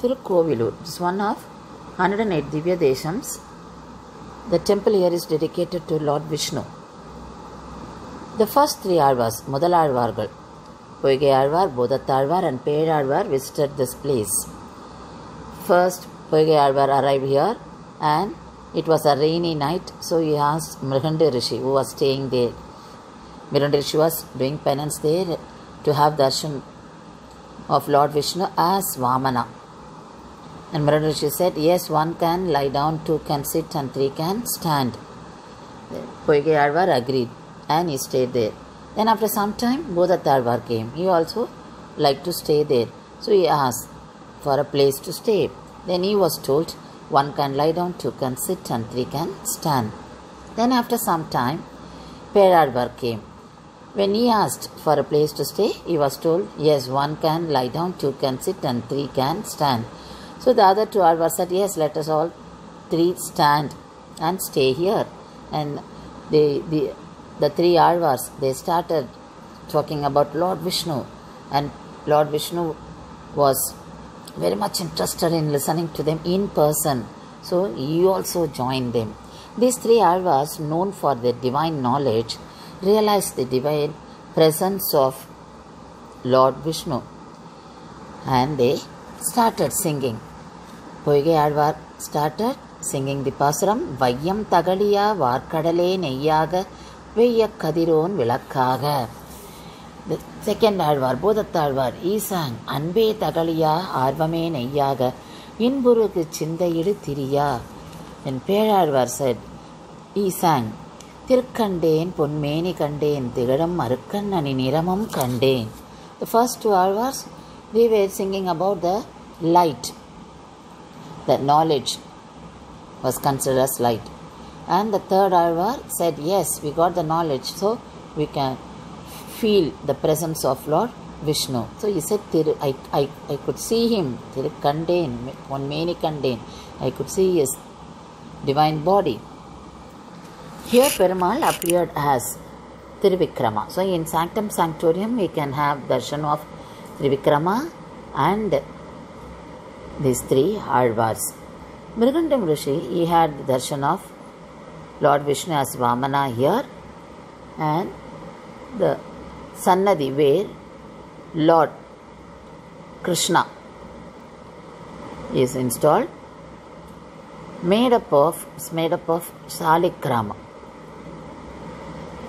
Tirukkovilur is one of 108 Divya Deshams. The temple here is dedicated to Lord Vishnu. The first three Alvars, Mudal Alvargal, Poigai Alvar, Bodathalvar and Pedalvar visited this place. First, Poigai Alvar arrived here and it was a rainy night, so he asked Mriganda Rishi, who was staying there. Mriganda Rishi was doing penance there to have darshan of Lord Vishnu as Vamana. And Mriganda Rishi said, yes, one can lie down, two can sit and three can stand. Poigai Alvar agreed and he stayed there. Then after some time, Bodathalvar came. He also liked to stay there. So he asked for a place to stay. Then he was told, one can lie down, two can sit and three can stand. Then after some time, Pedalvar came. When he asked for a place to stay, he was told, yes, one can lie down, two can sit and three can stand. So the other two Alvars said, yes, let us all three stand and stay here. And the three Alvars, they started talking about Lord Vishnu. And Lord Vishnu was very much interested in listening to them in person. So he also joined them. These three Alvars, known for their divine knowledge, realized the divine presence of Lord Vishnu. And they started singing. Poigai Alvar started singing the Pasuram, Vayyam Tagaliya Varkadale Neyyaga Veya Kadiron Vilakkaga. The second Alvar, Bodathalvar, he sang, Anbe Tagaliya Arvame Neyyaga Inburuku Chindayidu Thiriya. Then Pedalvar said, he sang, Tirukandeen Ponmeni Kandeen Thigadam Marukannani Niramam Kandeen. The first two Alvars, they were singing about the light. That knowledge was considered as light. And the third Alvar said, yes, we got the knowledge, so we can feel the presence of Lord Vishnu. So he said, I could see him, Tirukandeen, Ponmeni Kandeen. I could see his divine body. Here Perumal appeared as Trivikrama. So in Sanctum Sanctorium we can have darshan of Trivikrama and these three Alvars. Mrigandam Rishi, he had the darshan of Lord Vishnu as Vamana here, and the Sannadhi where Lord Krishna is installed, made up of Shaligrama.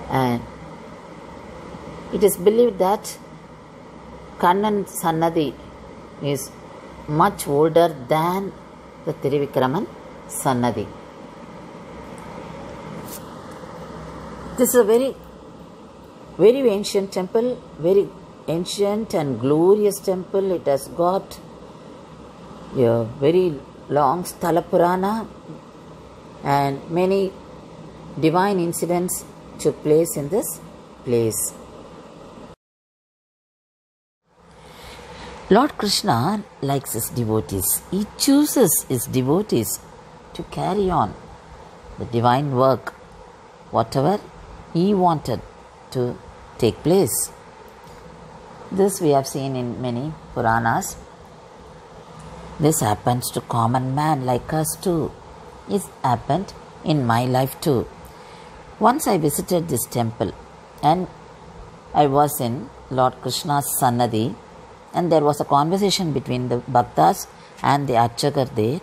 And it is believed that Kannan Sannadhi is much older than the Trivikraman Sannadhi. This is a very, very ancient temple, very ancient and glorious temple. It has got a very long Sthala Purana and many divine incidents took place in this place. Lord Krishna likes his devotees. He chooses his devotees to carry on the divine work, whatever he wanted to take place. This we have seen in many Puranas. This happens to common man like us too. It happened in my life too. Once I visited this temple and I was in Lord Krishna's Sannadhi, and there was a conversation between the Bhaktas and the Archakar there.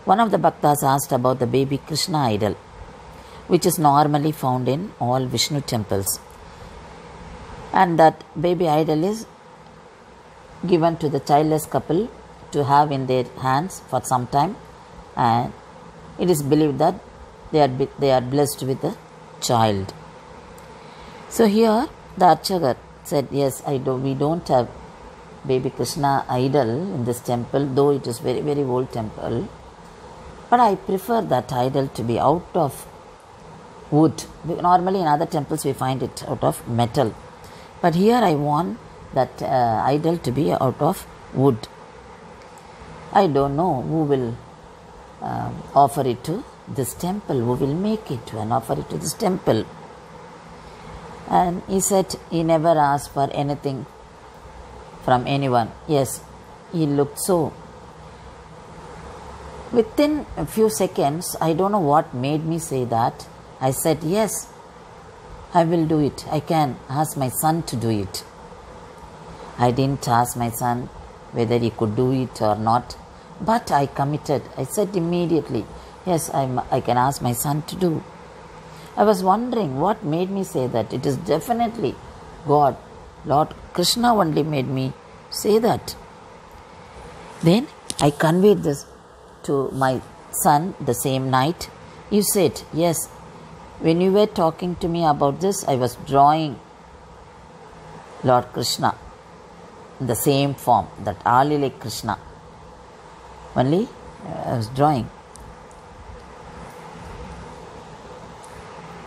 One of the Bhaktas asked about the baby Krishna idol, which is normally found in all Vishnu temples. And that baby idol is given to the childless couple to have in their hands for some time, and it is believed that they are blessed with a child. So here the Archakar said, yes, we don't have baby Krishna idol in this temple, though it is very, very old temple. But I prefer that idol to be out of wood. Normally in other temples we find it out of metal. But here I want that idol to be out of wood. I don't know who will offer it to this temple, who will make it and offer it to this temple. And he said he never asked for anything from anyone. Yes, he looked so Within a few seconds, I don't know what made me say that. I said, yes, I will do it. I can ask my son to do it. I didn't ask my son whether he could do it or not, but I committed. I said immediately, yes, I can ask my son to do. I was wondering what made me say that. It is definitely God. Lord Krishna only made me say that. Then I conveyed this to my son the same night. He said, yes, when you were talking to me about this, I was drawing Lord Krishna in the same form, that Ali like Krishna. Only I was drawing.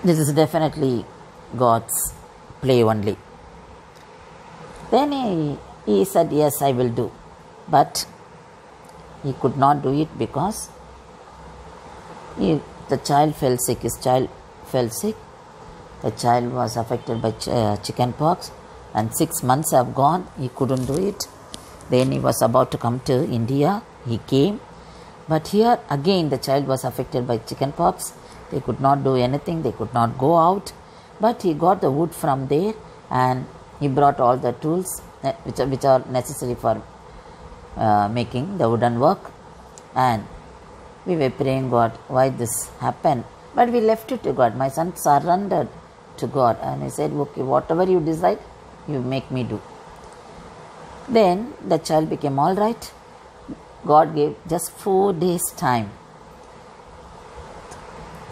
This is definitely God's play only. Then he said, yes, I will do. But he could not do it because the child fell sick. His child fell sick. The child was affected by chicken pox, and 6 months have gone. He couldn't do it. Then he was about to come to India. He came. But here again the child was affected by chicken pox. They could not do anything. They could not go out. But he got the wood from there, and he brought all the tools which are necessary for making the wooden work. And we were praying God, why this happened? But we left it to God. My son surrendered to God, and he said, okay, whatever you decide, you make me do. Then the child became all right. God gave just 4 days time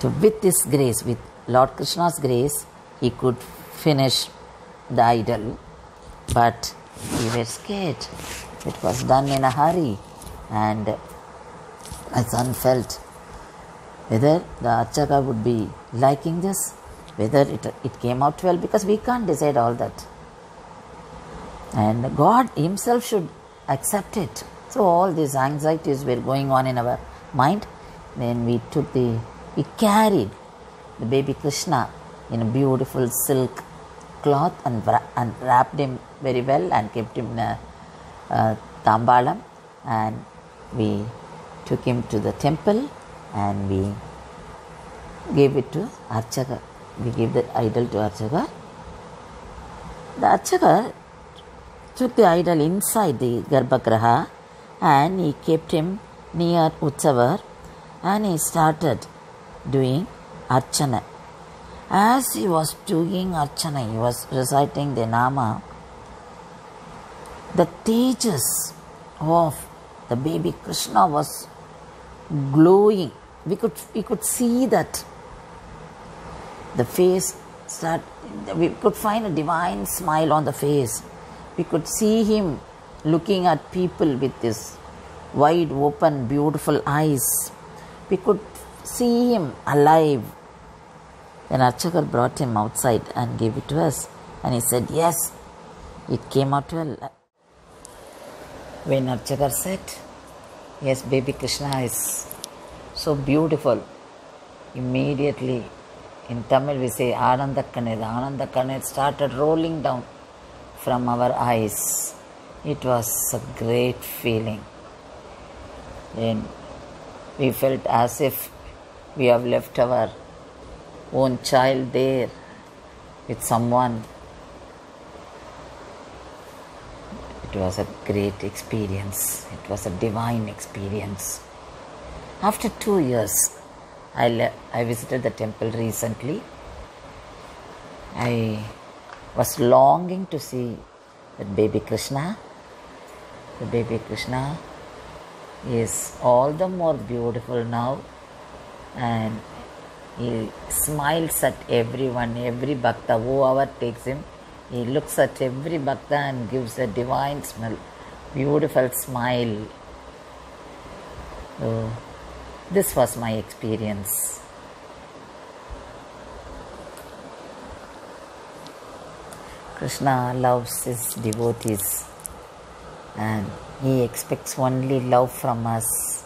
to, with His grace, with Lord Krishna's grace, he could finish the idol. But we were scared. It was done in a hurry, and my son felt whether the Archaka would be liking this, whether it came out well, because we can't decide all that. And God Himself should accept it. So all these anxieties were going on in our mind. Then we carried the baby Krishna in a beautiful silk cloth and wrapped him very well and kept him in a tambalam, and we took him to the temple and we gave it to Archaka. We gave the idol to Archaka. The Archaka took the idol inside the Garbhagraha and he kept him near Utsavar, and he started doing Archana. As he was doing Archana, he was reciting the Nama. The tejas of the baby Krishna was glowing. We could see that the face we could find a divine smile on the face. We could see him looking at people with his wide open beautiful eyes. We could see him alive. Then Archakar brought him outside and gave it to us, and he said, yes, it came out well. When Archakar said, yes, baby Krishna is so beautiful, immediately in Tamil we say Ananda Kanir. Ananda Kanir started rolling down from our eyes. It was a great feeling. Then we felt as if we have left our own child there with someone. It was a great experience. It was a divine experience. After 2 years, I visited the temple recently. I was longing to see that baby Krishna. The baby Krishna is all the more beautiful now, and he smiles at everyone, every bhakta, whoever takes him. He looks at every bhakta and gives a divine smile, beautiful smile. So, this was my experience. Krishna loves his devotees, and he expects only love from us.